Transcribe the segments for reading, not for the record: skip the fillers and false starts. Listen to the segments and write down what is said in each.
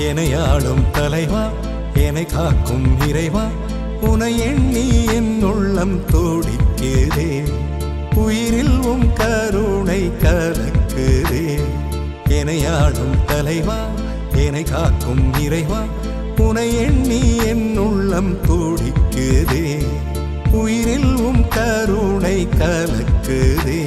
எனையாளும் தலைவா என்னை காக்கும் இறைவா உனை எண்ணி என் உள்ளம் துடிக்குதே உயிரில் உம் கருணை கலக்குதே எனையாளும் தலைவா என்னை காக்கும் இறைவா உனை எண்ணி என் உள்ளம் துடிக்குதே உயிரில் உம் கருணை கலக்குதே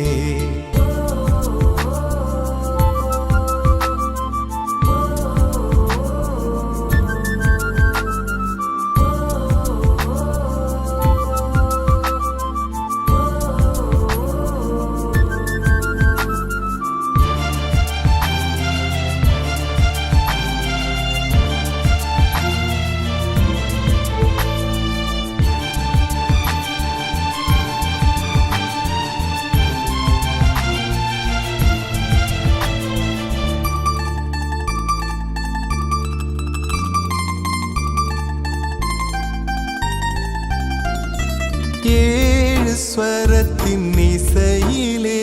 ஏழு ஸ்வரத்தின் இசையிலே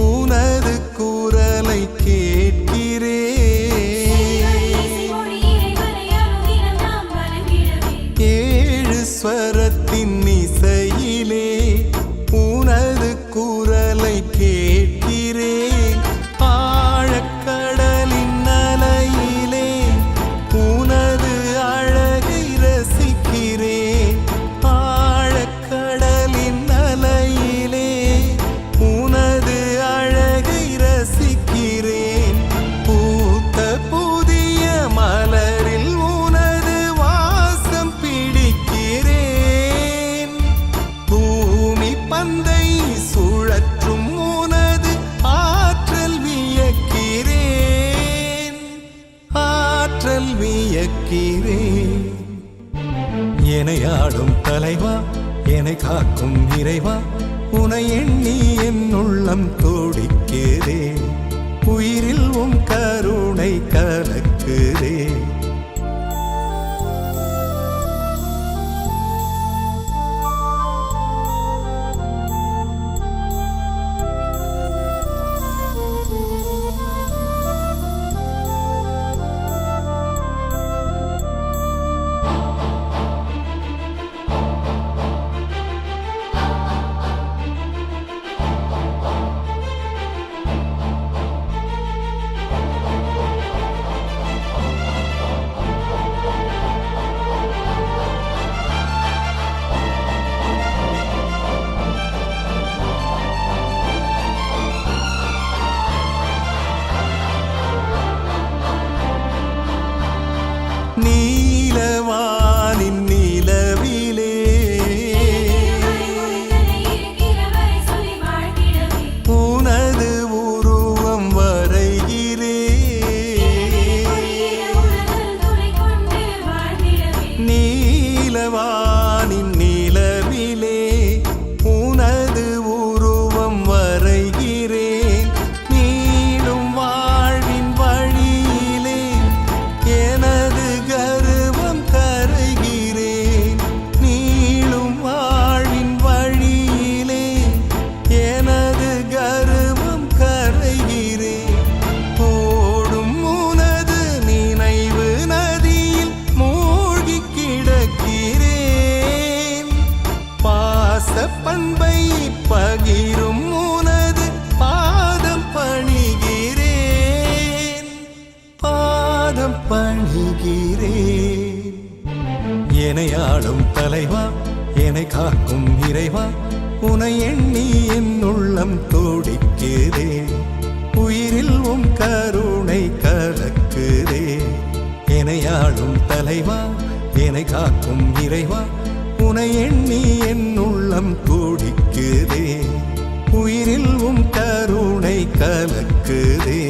உனது குரலை கேட்கிறேன் ஏழு ஸ்வரத்தின் இசையிலே உனது குரலை கேட்கிறேன் ஆழக்கடலின் அலையிலே உனது அழகை ரசிக்கிறேன் ஆழக்கடலின் அலையிலே உனது அழகை ரசிக்கிறேன் பூத்த புதிய மலரில் உனது வாசம் பிடிக்கிறேன் பூமி பந்தை சுழற்றும் உனது ஆற்றல் வியக்கிறேன் ஆற்றல் வியக்கிறேன் எனையாளும் தலைவா என்னை காக்கும் இறைவா உனை எண்ணி என் உள்ளம் துடிக்குதே உயிரில் உம் கருணை கலக்குதே நீலவானின் நிலவிலே உனது உருவம் வரைகிறேன் நீலவானின் நிலவிலே உனது உருவம் வரைகிறேன் நீளும் வாழ்வின் வழியிலே எனது கர்வம் கரைகிறேன் நீளும் வாழ்வின் வழியிலே எனது கர்வம் கரைகிறேன் ஓடும் உனது நினைவு நதியில் மூழ்கி கிடக்கிறேன் பாச பண்பை பகிரும் உனது பாதம் பணிகிறேன் பாதம் பணிகிறேன் எனையாளும் தலைவா என்னை காக்கும் இறைவா உனை எண்ணி என் உள்ளம் துடிக்குதே உயிரில் உம் கருணை கலக்குதே எனையாளும் தலைவா என்னை காக்கும் இறைவா உனை எண்ணி என் உள்ளம் துடிக்குதே உயிரில் உம் கருணை கலக்குதே